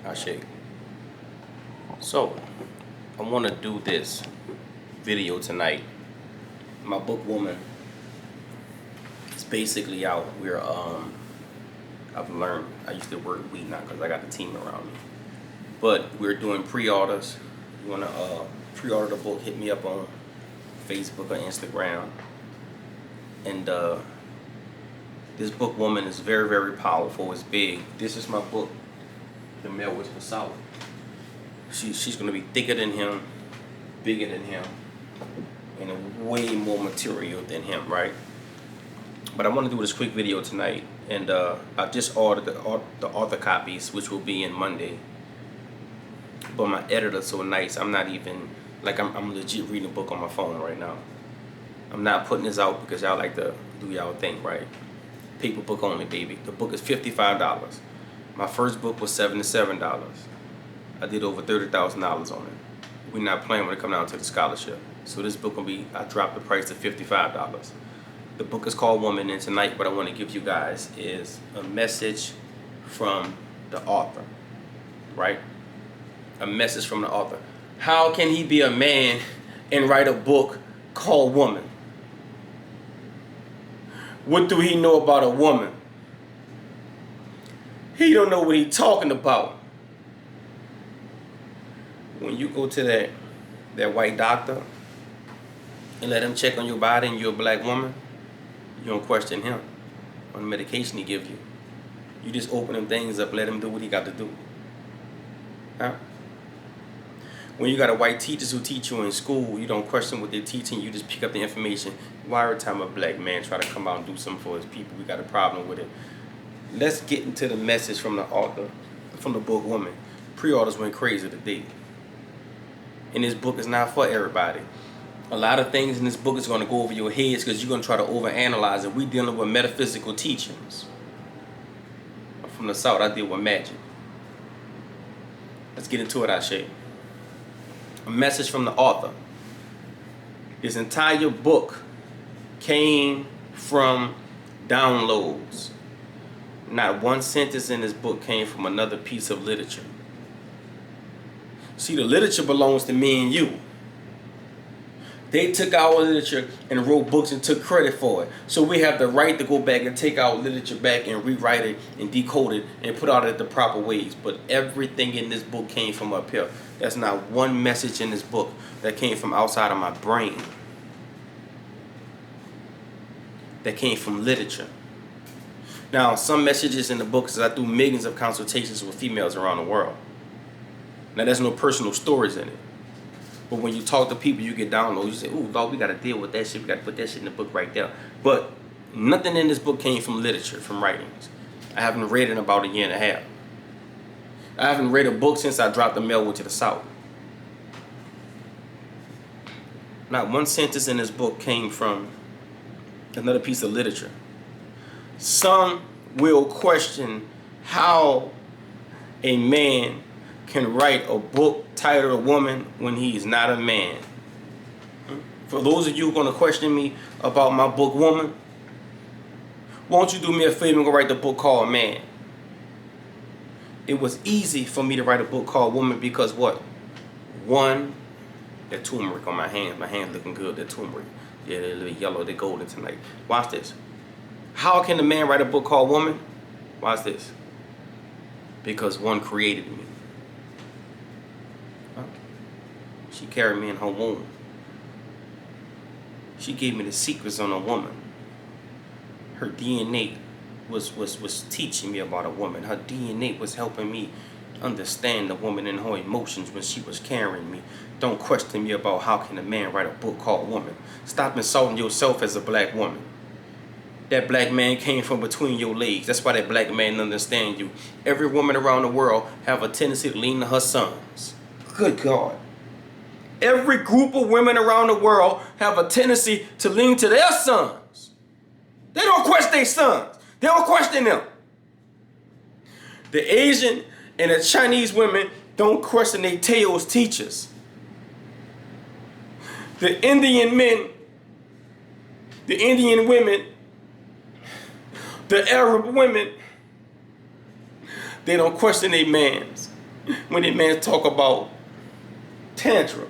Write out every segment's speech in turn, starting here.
Ashe. So, I want to do this video tonight. My book Woman is basically out. I've learned, I used to work week now because I got the team around me. But we're doing pre-orders. You want to pre-order the book, hit me up on Facebook or Instagram. And this book Woman is very, very powerful. It's big. This is my book, The Male Whisper South. She's going to be thicker than him, bigger than him, and way more material than him, right? But I want to do this quick video tonight, and I just ordered the author copies, which will be in Monday. But my editor's so nice, I'm not even, like, I'm legit reading a book on my phone right now. I'm not putting this out because y'all like to do y'all thing, right? Paper book only, baby. The book is $55. My first book was $77. I did over $30,000 on it. We're not playing when it comes down to the scholarship. So this book will be, I dropped the price to $55. The book is called Woman, and tonight what I want to give you guys is a message from the author, right? A message from the author. How can he be a man and write a book called Woman? What do he know about a woman? He don't know what he's talking about. When you go to that white doctor and let him check on your body and you're a black woman, you don't question him on the medication he give you. You just open them things up, let him do what he got to do. Huh? When you got a white teachers who teach you in school, you don't question what they're teaching, you just pick up the information. Why every time a black man try to come out and do something for his people, we got a problem with it? Let's get into the message from the author, from the book Woman. Pre-orders went crazy today. And this book is not for everybody. A lot of things in this book is going to go over your heads because you're going to try to overanalyze it. We dealing with metaphysical teachings. From the South, I deal with magic. Let's get into it, Ashe. A message from the author. This entire book came from downloads. Not one sentence in this book came from another piece of literature. See, the literature belongs to me and you. They took our literature and wrote books and took credit for it. So we have the right to go back and take our literature back and rewrite it and decode it and put out it the proper ways. But everything in this book came from up here. There's not one message in this book that came from outside of my brain. That came from literature. Now, some messages in the book is I do millions of consultations with females around the world. Now, there's no personal stories in it. But when you talk to people, you get downloads. You say, ooh, dog, we got to deal with that shit. We got to put that shit in the book right there. But nothing in this book came from literature, from writings. I haven't read it in about a year and a half. I haven't read a book since I dropped The Male Whisper South. Not one sentence in this book came from another piece of literature. Some will question how a man can write a book titled Woman when he's not a man. For those of you who are going to question me about my book Woman, won't you do me a favor and go write the book called Man? It was easy for me to write a book called Woman because what? One, that turmeric on my hands. My hands looking good, that turmeric. Yeah, they're a little yellow, they're golden tonight. Watch this. How can a man write a book called Woman? Watch this. Because one created me. She carried me in her womb. She gave me the secrets on a woman. Her DNA was teaching me about a woman. Her DNA was helping me understand the woman and her emotions when she was carrying me. Don't question me about how can a man write a book called Woman. Stop insulting yourself as a black woman. That black man came from between your legs. That's why that black man understands you. Every woman around the world have a tendency to lean to her sons. Good God. Every group of women around the world have a tendency to lean to their sons. They don't question their sons. They don't question them. The Asian and the Chinese women don't question their tails teachers. The Indian men, the Indian women, the Arab women, they don't question their mans. When that man talk about tantrum,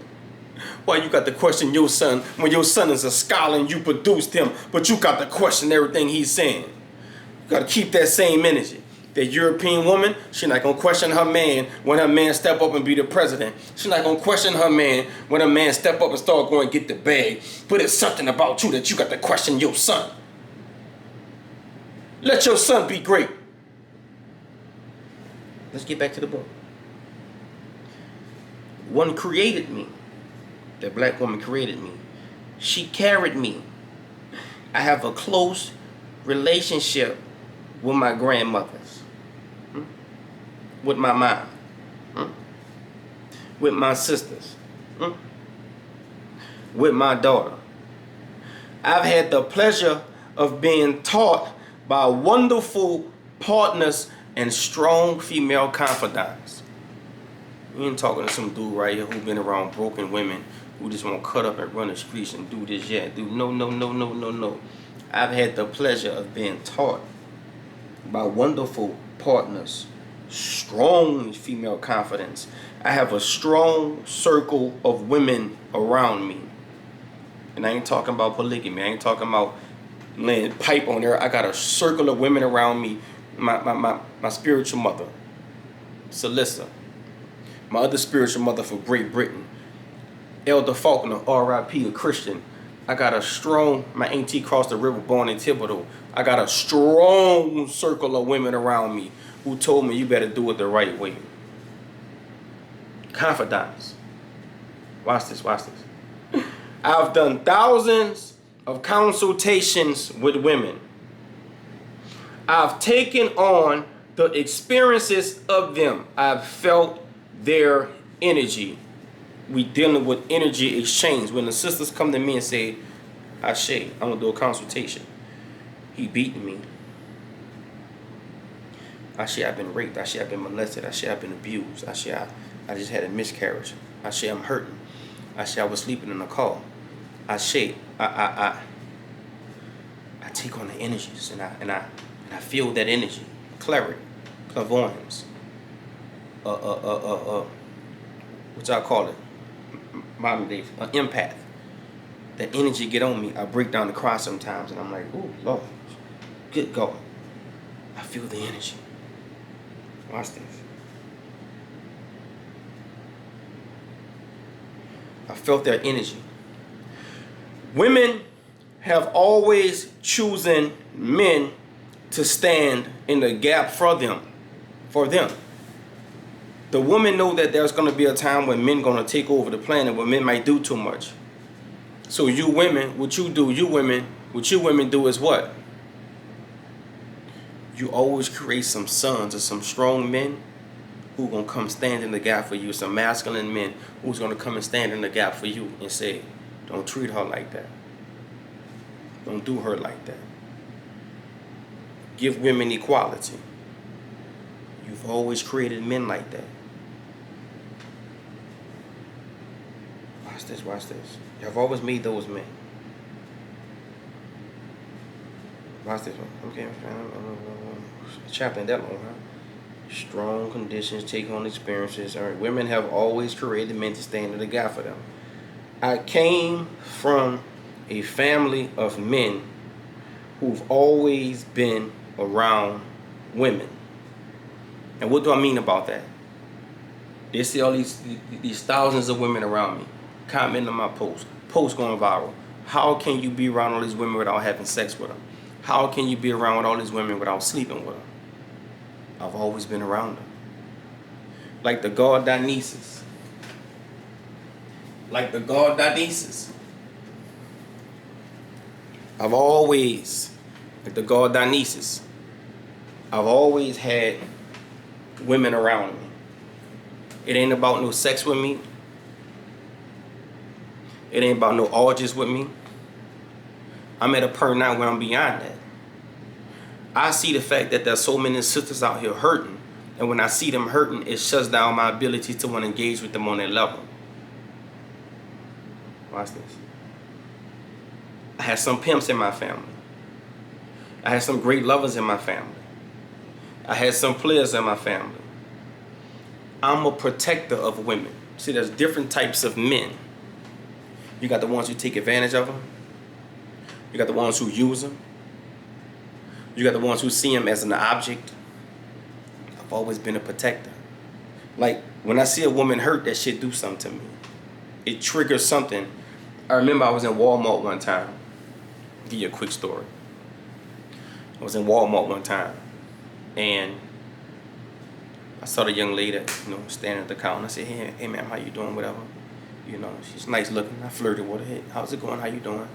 why you got to question your son when your son is a scholar and you produced him, but you got to question everything he's saying? You got to keep that same energy. That European woman, she not going to question her man when her man step up and be the president. She not going to question her man when her man step up and start going get the bag. But it's something about you that you got to question your son. Let your son be great. Let's get back to the book. One created me. That black woman created me. She carried me. I have a close relationship with my grandmothers. With my mom. With my sisters. With my daughter. I've had the pleasure of being taught by wonderful partners and strong female confidants. We ain't talking to some dude right here who been around broken women who just want to cut up and run the streets and do this, yeah. No. I've had the pleasure of being taught by wonderful partners, strong female confidence. I have a strong circle of women around me. And I ain't talking about polygamy. I ain't talking about laying pipe on there. I got a circle of women around me. My spiritual mother, Celissa. My other spiritual mother for Great Britain, Elder Faulkner, R.I.P., a Christian. I got a strong, my auntie crossed the river, born in Thibodeau. I got a strong circle of women around me who told me you better do it the right way. Confidants. Watch this. I've done thousands of consultations with women. I've taken on the experiences of them. I've felt their energy. We dealing with energy exchange. When the sisters come to me and say, Ashe, I'm gonna do a consultation. He beating me. Ashe, I've been raped. Ashe, I've been molested. Ashe, I've been abused. Ashe, I just had a miscarriage. Ashe, I'm hurting. Ashe, I was sleeping in a car. Ashe, I take on the energies and I feel that energy. Clarity, clairvoyance. What y'all call it? Modern day, an empath. That energy get on me. I break down the cry sometimes, and I'm like, "Oh Lord, good God!" I feel the energy. Watch this. I felt their energy. Women have always chosen men to stand in the gap for them. The women know that there's going to be a time when men going to take over the planet, when men might do too much. So you women, what you women do is what? You always create some sons or some strong men who going to come stand in the gap for you, some masculine men who's going to come and stand in the gap for you and say, don't treat her like that. Don't do her like that. Give women equality. You've always created men like that. Watch this. I've always made those men. Watch this one. Okay, chapter ain't that long, huh? Strong conditions, take on experiences. All right, women have always created men to stand in the gap for them. I came from a family of men who've always been around women. And what do I mean about that? They see all these thousands of women around me. Comment on my post going viral. How can you be around all these women without having sex with them? How can you be around with all these women without sleeping with them? I've always been around them. Like the god Dionysus. I've always had women around me. It ain't about no sex with me. It ain't about no orgies with me. I'm at a point now where I'm beyond that. I see the fact that there's so many sisters out here hurting, and when I see them hurting, it shuts down my ability to want to engage with them on that level. Watch this. I had some pimps in my family. I had some great lovers in my family. I had some players in my family. I'm a protector of women. See, there's different types of men. You got the ones who take advantage of them. You got the ones who use them. You got the ones who see them as an object. I've always been a protector. Like, when I see a woman hurt, that shit do something to me. It triggers something. I remember I was in Walmart one time. I'll give you a quick story. I was in Walmart one time, and I saw the young lady, standing at the counter. I said, hey ma'am, how you doing, whatever. She's nice looking. I flirted with her. Hey, how's it going? How you doing?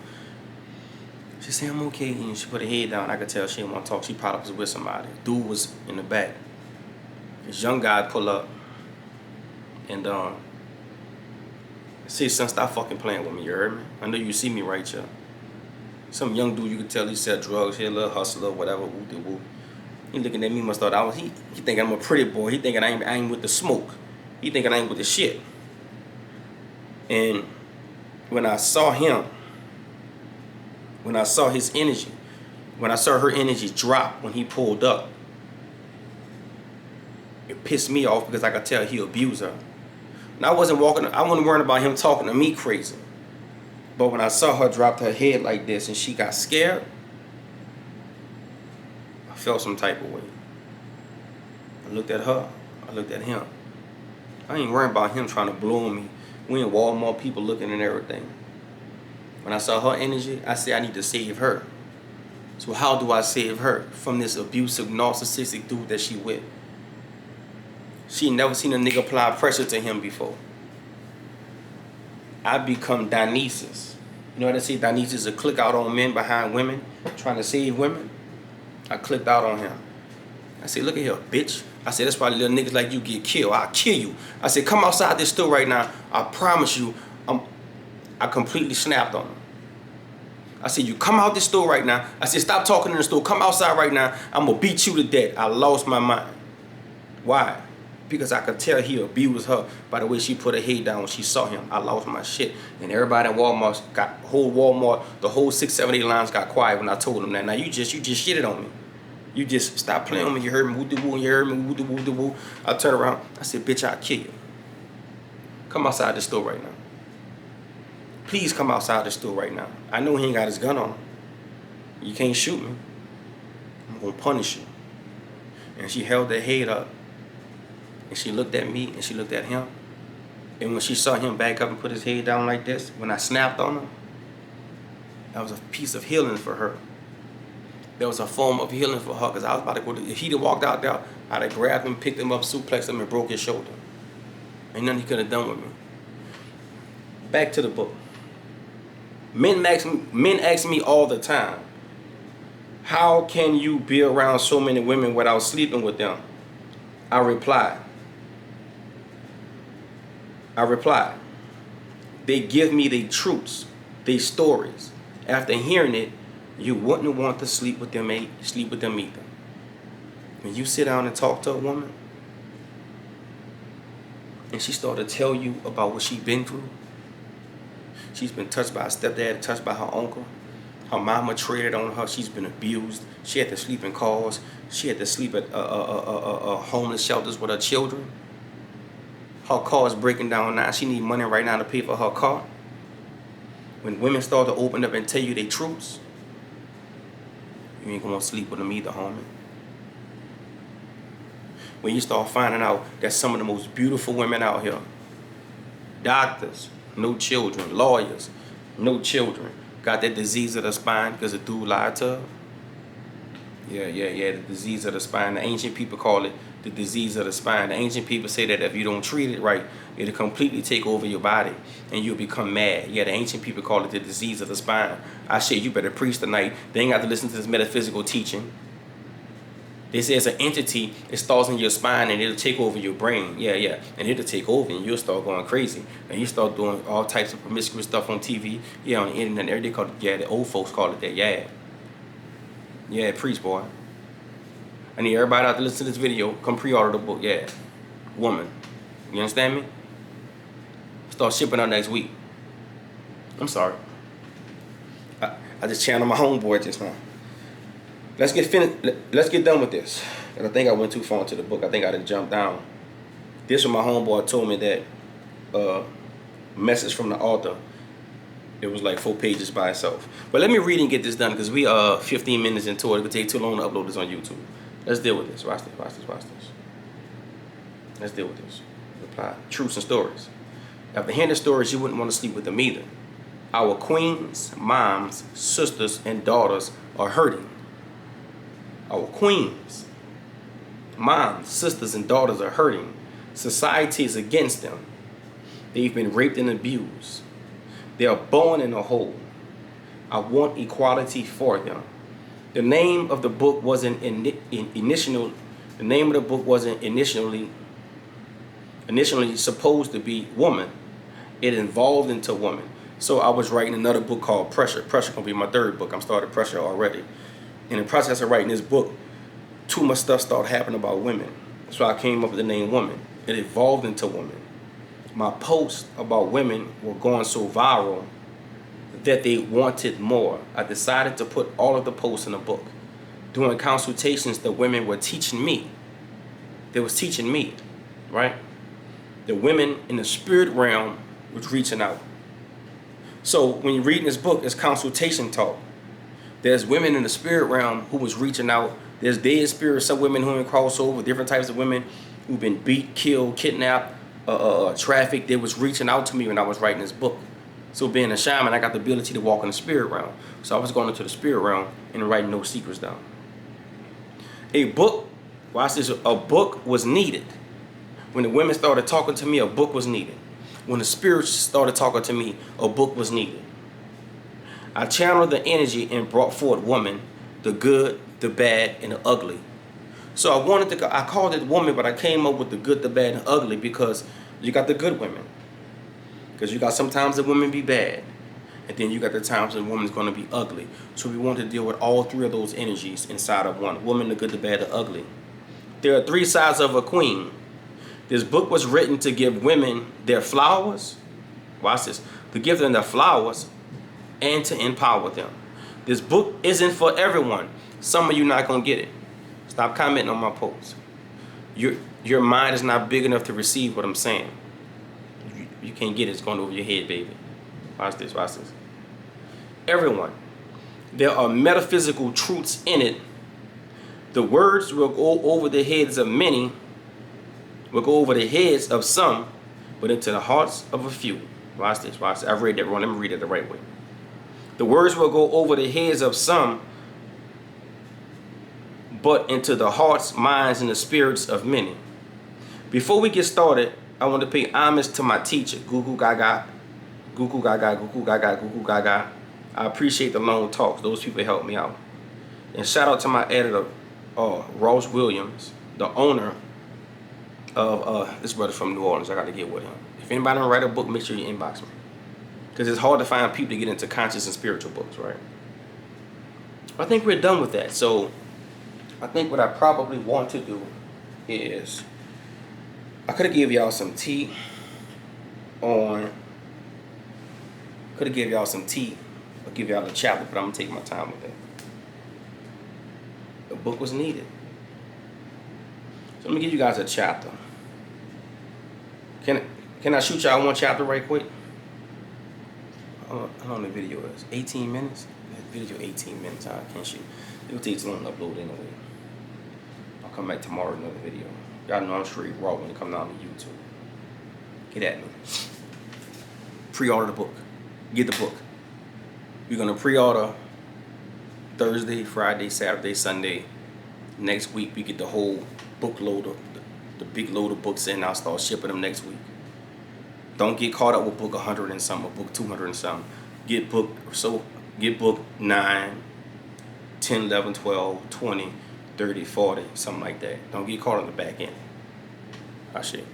She said, I'm okay. And she put her head down. I could tell she didn't want to talk. She probably was with somebody. Dude was in the back. This young guy pull up, and I said, son, stop fucking playing with me, you heard me? I know you see me right here. Some young dude, you could tell he sell drugs, he a little hustler, whatever, woo-de-woo. He looking at me, must thought he thinking I'm a pretty boy. He thinking I ain't with the smoke. He thinking I ain't with the shit. And when I saw him, when I saw his energy, when I saw her energy drop when he pulled up, it pissed me off because I could tell he abused her. And I wasn't worrying about him talking to me crazy. But when I saw her drop her head like this and she got scared, I felt some type of way. I looked at her. I looked at him. I ain't worrying about him trying to blow me. We in Walmart, people looking and everything. When I saw her energy, I said I need to save her. So how do I save her from this abusive, narcissistic dude that she with? She never seen a nigga apply pressure to him before. I become Dionysus. You know what I say? Dionysus will click out on men behind women, trying to save women. I clicked out on him. I said, look at here, bitch. I said, that's why little niggas like you get killed. I'll kill you. I said, come outside this store right now. I promise you, I completely snapped on him. I said, you come out this store right now. I said, stop talking in the store. Come outside right now. I'm going to beat you to death. I lost my mind. Why? Because I could tell he abused her by the way she put her head down when she saw him. I lost my shit. And everybody in Walmart, the whole 6, 7, 8 lines got quiet when I told them that. Now you just shitted on me. You just stop playing with me. You heard me, woo-de-woo, you heard me, woo-de-woo-de-woo. I turned around. I said, bitch, I'll kill you. Come outside the store right now. Please come outside the store right now. I know he ain't got his gun on him. You can't shoot me. I'm going to punish you. And she held her head up. And she looked at me and she looked at him. And when she saw him back up and put his head down like this, when I snapped on him, that was a piece of healing for her. There was a form of healing for her because I was about to go if he'd have walked out there, I'd have grabbed him, picked him up, suplexed him, and broke his shoulder. Ain't nothing he could have done with me. Back to the book. Men ask me all the time, how can you be around so many women without sleeping with them? I reply, they give me their truths, their stories. After hearing it, you wouldn't want to sleep with them either. When you sit down and talk to a woman, and she started to tell you about what she's been through, she's been touched by her stepdad, touched by her uncle, her mama traded on her, she's been abused, she had to sleep in cars, she had to sleep at homeless shelters with her children. Her car is breaking down now. She need money right now to pay for her car. When women start to open up and tell you their truths, you ain't gonna sleep with them either, homie. When you start finding out that some of the most beautiful women out here, doctors, no children, lawyers, no children, got that disease of the spine because a dude lied to her. Yeah, the disease of the spine. The ancient people call it the disease of the spine. The ancient people say that if you don't treat it right, it'll completely take over your body and you'll become mad. Yeah, the ancient people call it the disease of the spine. I say you better preach tonight. They ain't got to listen to this metaphysical teaching. They say it's an entity, it starts in your spine and it'll take over your brain. Yeah. And it'll take over and you'll start going crazy. And you start doing all types of promiscuous stuff on TV. Yeah, on the internet and everything. The old folks call it that. Yeah, preach, boy. I need everybody out to listen to this video. Come pre-order the book. Yeah. Woman. You understand me? Start shipping out next week. I'm sorry. I just channeled my homeboy just now. Let's get done with this. And I think I went too far into the book. I think I done jumped down. This one, my homeboy told me that message from the author. It was like 4 pages by itself. But let me read and get this done because we are 15 minutes into it. It would take too long to upload this on YouTube. Let's deal with this. Watch this. Watch this. Watch this. Let's deal with this. Reply. Truths and stories. After hearing the stories, you wouldn't want to sleep with them either. Our queens, moms, sisters, and daughters are hurting. Our queens, moms, sisters, and daughters are hurting. Society is against them. They've been raped and abused. They are born in a hole. I want equality for them. The name of the book wasn't initially supposed to be woman. It evolved into woman. So I was writing another book called Pressure. Pressure gonna be my 3rd book. I'm started Pressure already. In the process of writing this book, too much stuff started happening about women. So I came up with the name Woman. It evolved into Woman. My posts about women were going so viral that they wanted more. I decided to put all of the posts in a book. During consultations, the women were teaching me. They was teaching me, right? The women in the spirit realm was reaching out. So when you're reading this book, it's consultation talk. There's women in the spirit realm who was reaching out. There's dead spirits, some women who have crossed over, different types of women who've been beat, killed, kidnapped, trafficked. They was reaching out to me when I was writing this book. So being a shaman, I got the ability to walk in the spirit realm. So I was going into the spirit realm and writing those secrets down. A book, watch this, a book was needed. When the women started talking to me, a book was needed. When the spirits started talking to me, a book was needed. I channeled the energy and brought forth woman, the good, the bad, and the ugly. So I called it woman, but I came up with the good, the bad, and the ugly because you got the good women. Because you got sometimes the women be bad. And then you got the times when the woman's going to be ugly. So we want to deal with all 3 of those energies inside of one. Woman, the good, the bad, the ugly. There are 3 sides of a queen. This book was written to give women their flowers. Watch this. To give them their flowers and to empower them. This book isn't for everyone. Some of you not going to get it. Stop commenting on my posts. Your mind is not big enough to receive what I'm saying. You can't get it. It's going over your head, baby. Watch this. Watch this. Everyone. There are metaphysical truths in it. The words will go over the heads of many, will go over the heads of some, but into the hearts of a few. Watch this. Watch this. I've read that wrong. Let me read it the right way. The words will go over the heads of some, but into the hearts, minds, and the spirits of many. Before we get started, I want to pay homage to my teacher, Gugu Gaga. Gugu Gaga, Gugu Gaga, Gugu Gaga. I appreciate the long talks. Those people helped me out. And shout out to my editor, Ross Williams, the owner of this brother from New Orleans. I got to get with him. If anybody want to write a book, make sure you inbox me. Because it's hard to find people to get into conscious and spiritual books, right? I think we're done with that. So I think what I probably want to do is I could have gave y'all some tea on, or give y'all a chapter, but I'm going to take my time with it. The book was needed. So let me give you guys a chapter. Can I shoot y'all one chapter right quick? How long the video is? 18 minutes? The video 18 minutes. I can't shoot. It'll take too long to upload anyway. I'll come back tomorrow with another video. Y'all know I'm straight raw when it comes down to YouTube. Get at me. Pre-order the book. Get the book. We're going to pre-order Thursday, Friday, Saturday, Sunday. Next week, we get the whole book load of the big load of books in. I'll start shipping them next week. Don't get caught up with book 100 and something, or book 200 and something. Get book 9, 10, 11, 12, 20, 30, 40, something like that. Don't get caught on the back end. Shit.